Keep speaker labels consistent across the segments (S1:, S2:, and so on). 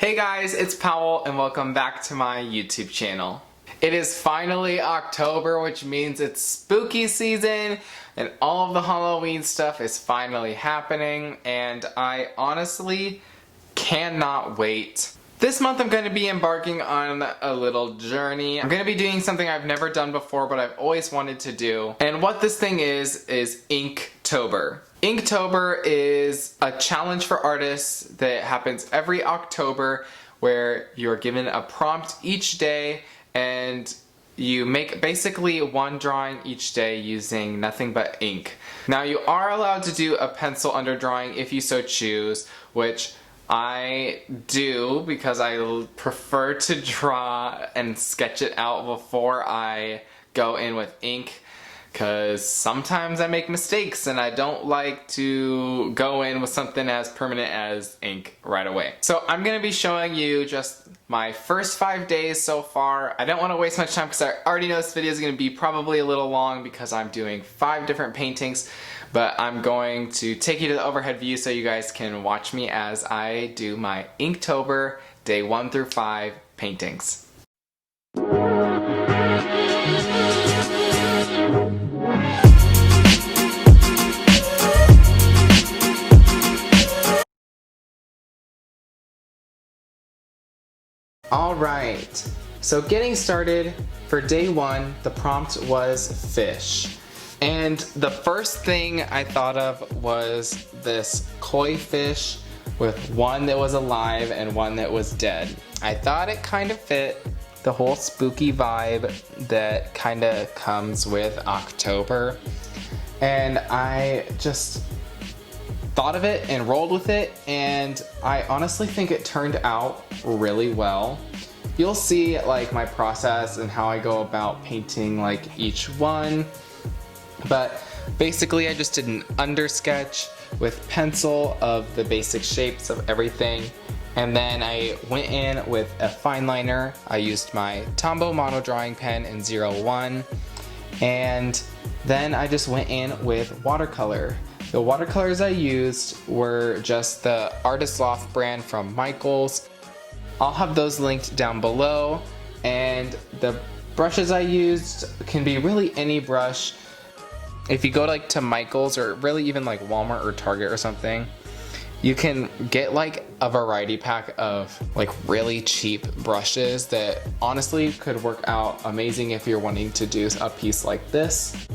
S1: Hey guys, it's Powell and welcome back to my YouTube channel. It is finally October, which means it's spooky season and all of the Halloween stuff is finally happening, and I honestly cannot wait. This month I'm going to be embarking on a little journey. I'm going to be doing something I've never done before but I've always wanted to do, and what this thing is Inktober. Inktober is a challenge for artists that happens every October where you're given a prompt each day and you make basically one drawing each day using nothing but ink. Now you are allowed to do a pencil under drawing if you so choose, which I do because I prefer to draw and sketch it out before I go in with ink, because sometimes I make mistakes and I don't like to go in with something as permanent as ink right away. So I'm going to be showing you just my first 5 days so far. I don't want to waste much time because I already know this video is going to be probably a little long because I'm doing 5 different paintings, but I'm going to take you to the overhead view so you guys can watch me as I do my Inktober day 1 through 5 paintings. Alright, so getting started, for day 1, the prompt was fish. And the first thing I thought of was this koi fish with one that was alive and one that was dead. I thought it kind of fit the whole spooky vibe that kind of comes with October. And I just thought of it and rolled with it, and I honestly think it turned out really well. You'll see like my process and how I go about painting like each one, but basically I just did an undersketch with pencil of the basic shapes of everything, and then I went in with a fine liner. I used my Tombow mono drawing pen in 01, and then I just went in with watercolor. The watercolors I used were just the Artist Loft brand from Michaels. I'll have those linked down below, and the brushes I used can be really any brush. If you go to Michaels or really even like Walmart or Target or something, you can get like a variety pack of like really cheap brushes that honestly could work out amazing if you're wanting to do a piece like this.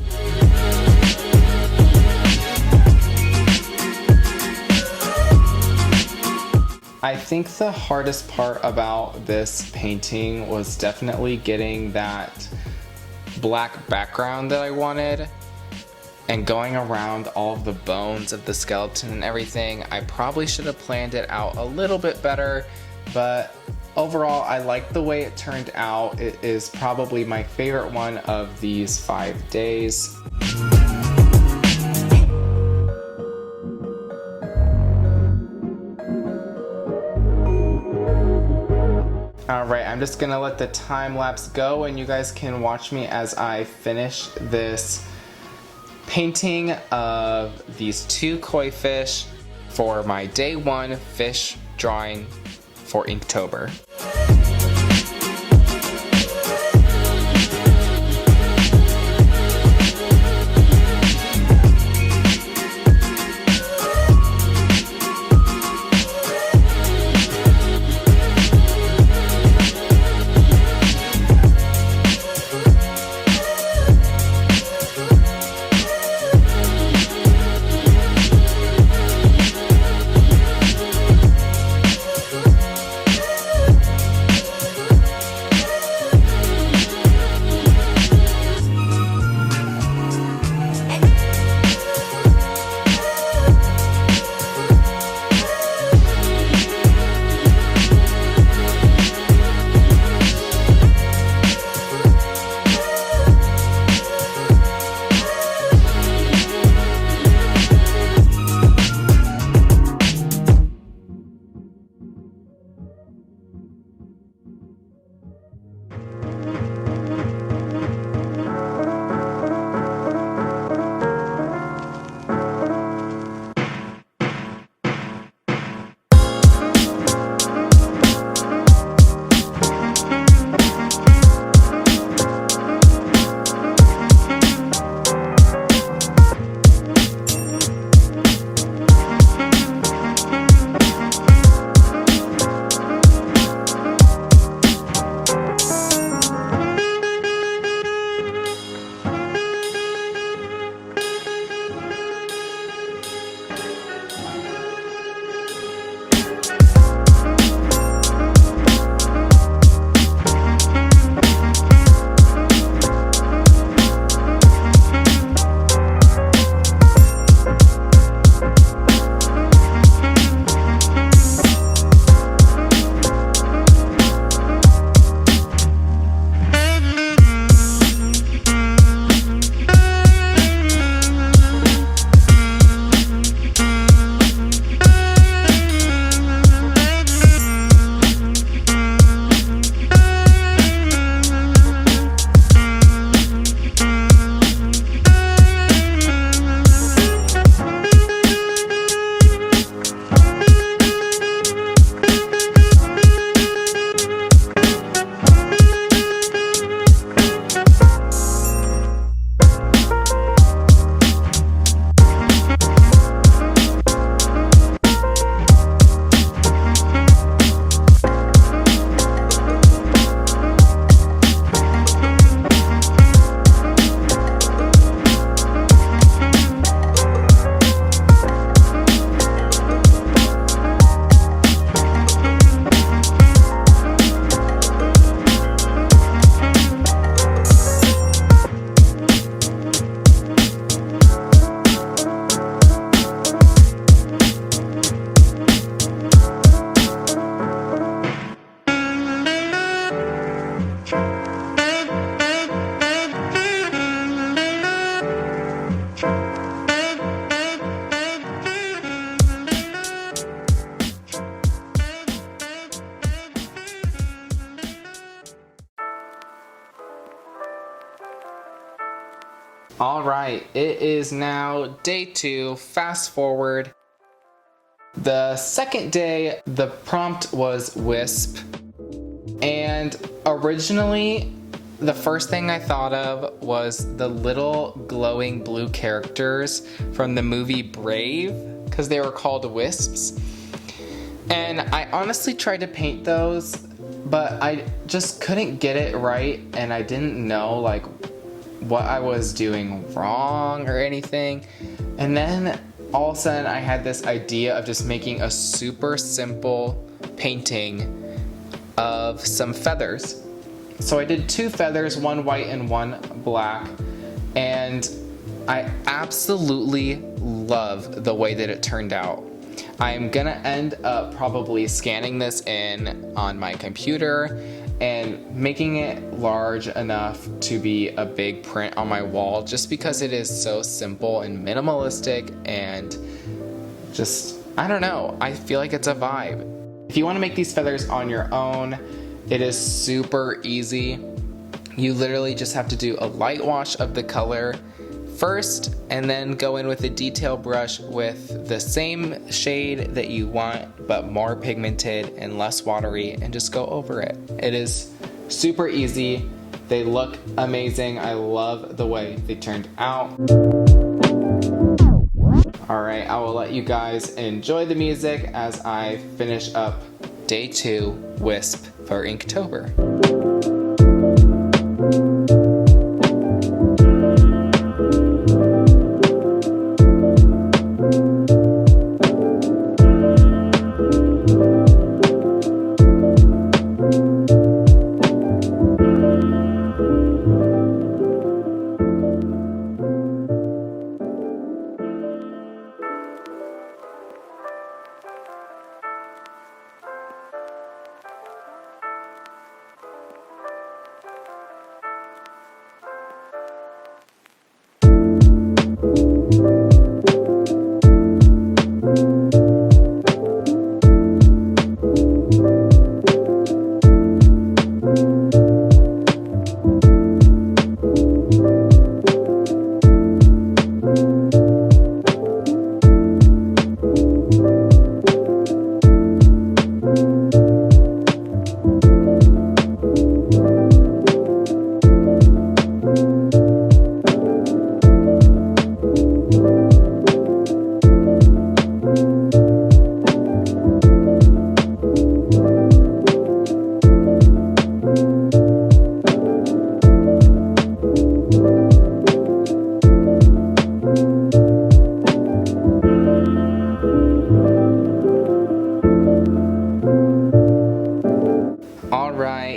S1: I think the hardest part about this painting was definitely getting that black background that I wanted and going around all of the bones of the skeleton and everything. I probably should have planned it out a little bit better, but overall I like the way it turned out. It is probably my favorite one of these 5 days. Alright, I'm just gonna let the time lapse go and you guys can watch me as I finish this painting of these 2 koi fish for my day 1 fish drawing for Inktober. All right, it is now day 2. Fast forward. The second day, the prompt was Wisp. And originally, the first thing I thought of was the little glowing blue characters from the movie Brave, because they were called Wisps. And I honestly tried to paint those, but I just couldn't get it right, and I didn't know like what I was doing wrong or anything. And then all of a sudden I had this idea of just making a super simple painting of some feathers. So I did 2 feathers, one white and one black, and I absolutely love the way that it turned out. I'm gonna end up probably scanning this in on my computer and making it large enough to be a big print on my wall, just because it is so simple and minimalistic, and just, I don't know, I feel like it's a vibe. If you want to make these feathers on your own, it is super easy. You literally just have to do a light wash of the color first, and then go in with a detail brush with the same shade that you want, but more pigmented and less watery, and just go over it. It is super easy. They look amazing. I love the way they turned out. All right, I will let you guys enjoy the music as I finish up day 2 Wisp for Inktober.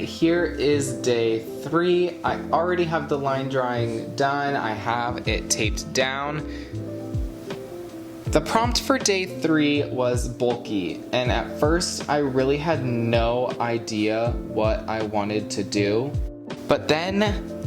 S1: Here is day 3. I already have the line drawing done. I have it taped down. The prompt for day 3 was bulky, and at first I really had no idea what I wanted to do. But then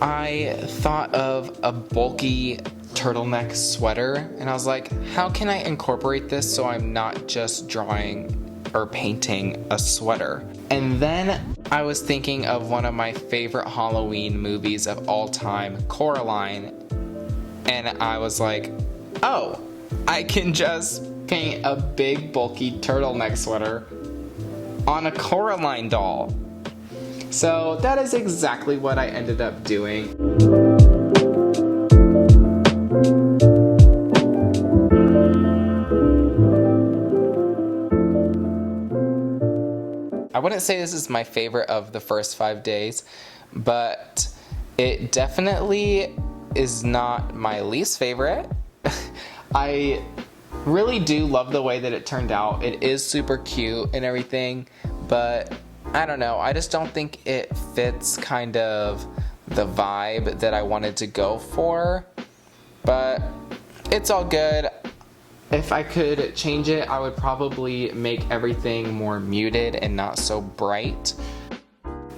S1: I thought of a bulky turtleneck sweater, and I was like, how can I incorporate this so I'm not just drawing or painting a sweater? And then I was thinking of one of my favorite Halloween movies of all time, Coraline, and I was like, oh, I can just paint a big bulky turtleneck sweater on a Coraline doll. So that is exactly what I ended up doing. I wouldn't say this is my favorite of the first 5 days, but it definitely is not my least favorite. I really do love the way that it turned out. It is super cute and everything, but I don't know, I just don't think it fits kind of the vibe that I wanted to go for, but it's all good. If I could change it, I would probably make everything more muted and not so bright,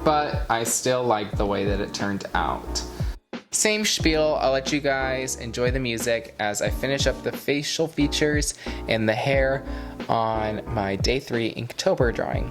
S1: but I still like the way that it turned out. Same spiel, I'll let you guys enjoy the music as I finish up the facial features and the hair on my day 3 Inktober drawing.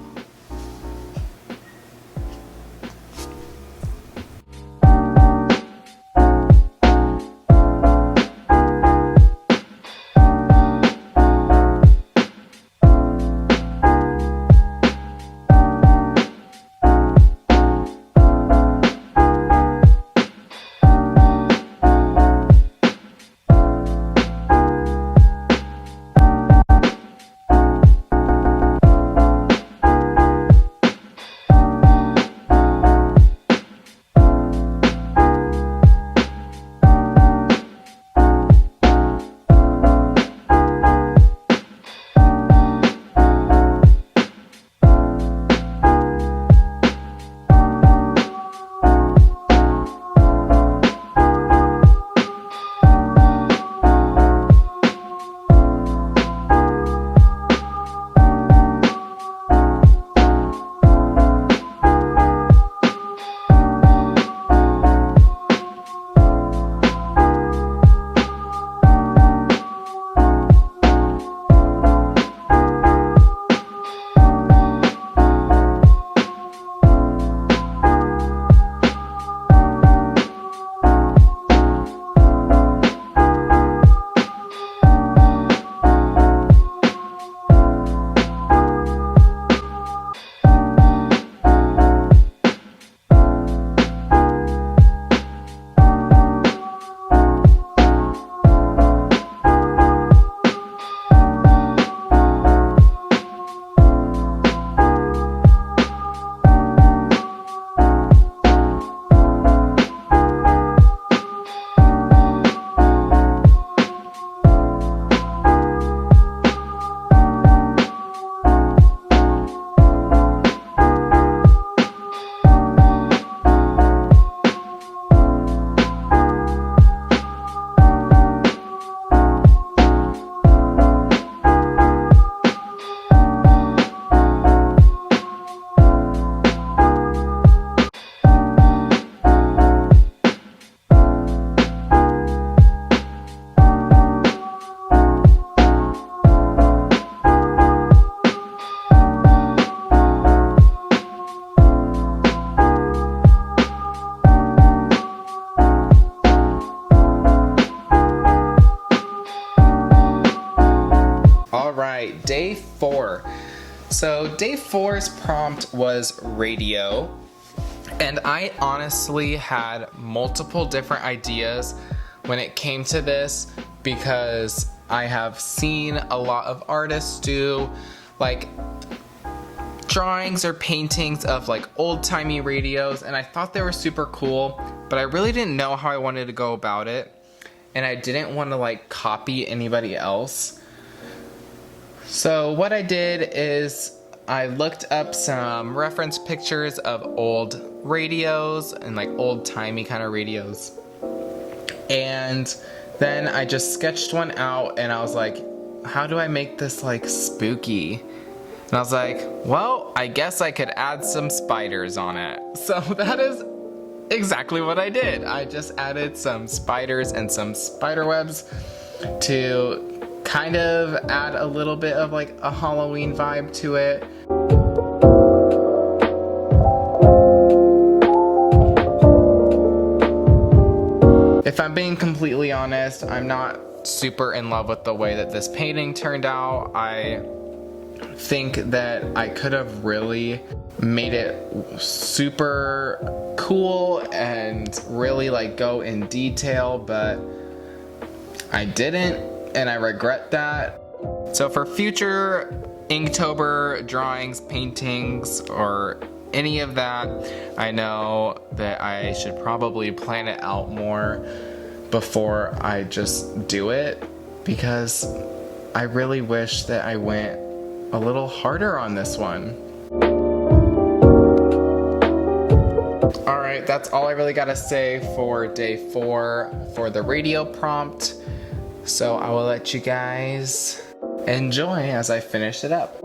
S1: So day 4's prompt was radio, and I honestly had multiple different ideas when it came to this because I have seen a lot of artists do like drawings or paintings of like old-timey radios, and I thought they were super cool, but I really didn't know how I wanted to go about it, and I didn't want to like copy anybody else. So what I did is I looked up some reference pictures of old radios and like old-timey kind of radios, and then I just sketched one out, and I was like, how do I make this like spooky? And I was like, well, I guess I could add some spiders on it. So that is exactly what I did. I just added some spiders and some spider webs to kind of add a little bit of like a Halloween vibe to it. If I'm being completely honest, I'm not super in love with the way that this painting turned out. I think that I could have really made it super cool and really like go in detail, but I didn't, and I regret that. So for future Inktober drawings, paintings, or any of that, I know that I should probably plan it out more before I just do it, because I really wish that I went a little harder on this one. Alright, that's all I really gotta say for day 4 for the radio prompt. So I will let you guys enjoy as I finish it up.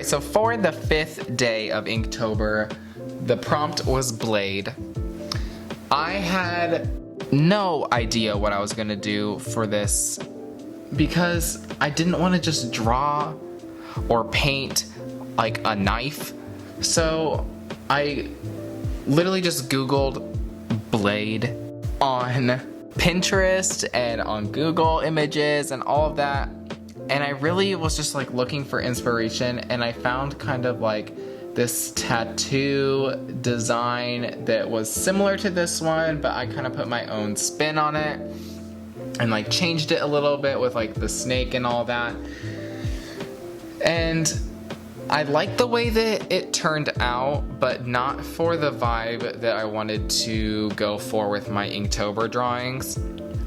S1: So for the 5th day of Inktober, the prompt was Blade. I had no idea what I was gonna do for this because I didn't want to just draw or paint like a knife. So I literally just Googled Blade on Pinterest and on Google Images and all of that. And I really was just like looking for inspiration, and I found kind of like this tattoo design that was similar to this one, but I kind of put my own spin on it and like changed it a little bit with like the snake and all that. And I like the way that it turned out, but not for the vibe that I wanted to go for with my Inktober drawings.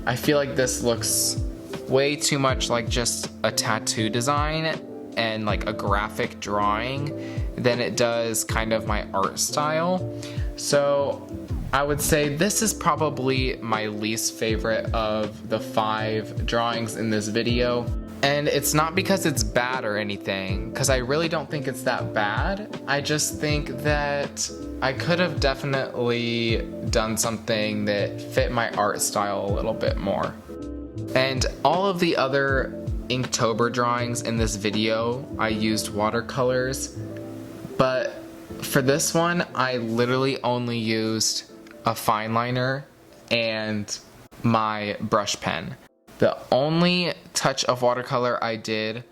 S1: I feel like this looks way too much like just a tattoo design and like a graphic drawing than it does kind of my art style. So I would say this is probably my least favorite of the 5 drawings in this video. And it's not because it's bad or anything, because I really don't think it's that bad. I just think that I could have definitely done something that fit my art style a little bit more. And all of the other Inktober drawings in this video, I used watercolors, but for this one, I literally only used a fine liner and my brush pen. The only touch of watercolor I did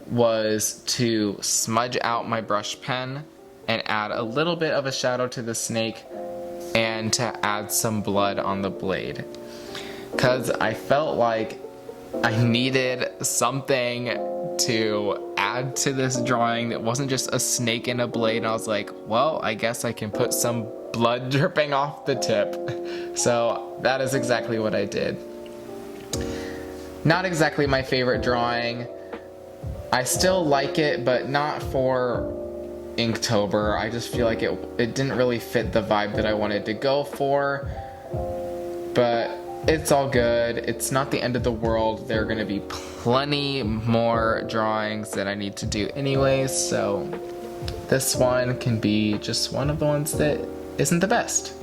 S1: was to smudge out my brush pen and add a little bit of a shadow to the snake and to add some blood on the blade. Because I felt like I needed something to add to this drawing that wasn't just a snake and a blade, and I was like, well, I guess I can put some blood dripping off the tip. So that is exactly what I did. Not exactly my favorite drawing. I still like it, but not for Inktober. I just feel like it didn't really fit the vibe that I wanted to go for. But it's all good. It's not the end of the world. There are going to be plenty more drawings that I need to do anyways, so this one can be just one of the ones that isn't the best.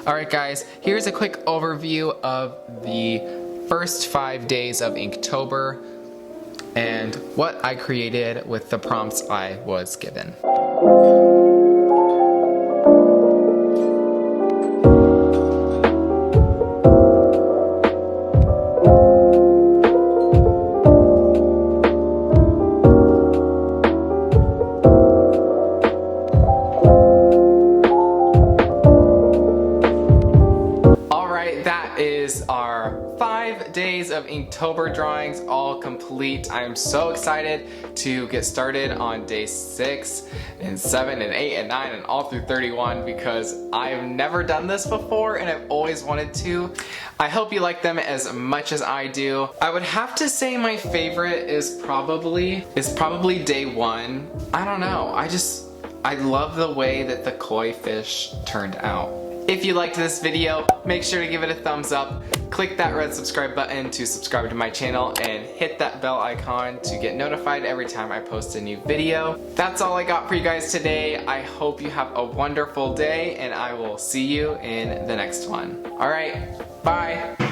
S1: Alright guys, here's a quick overview of the first 5 days of Inktober and what I created with the prompts I was given. Is our 5 days of Inktober drawings all complete. I am so excited to get started on day 6 and 7 and 8 and 9 and all through 31 because I've never done this before and I've always wanted to. I hope you like them as much as I do. I would have to say my favorite is probably day 1. I don't know. I love the way that the koi fish turned out. If you liked this video, make sure to give it a thumbs up, click that red subscribe button to subscribe to my channel, and hit that bell icon to get notified every time I post a new video. That's all I got for you guys today. I hope you have a wonderful day, and I will see you in the next one. Alright, bye!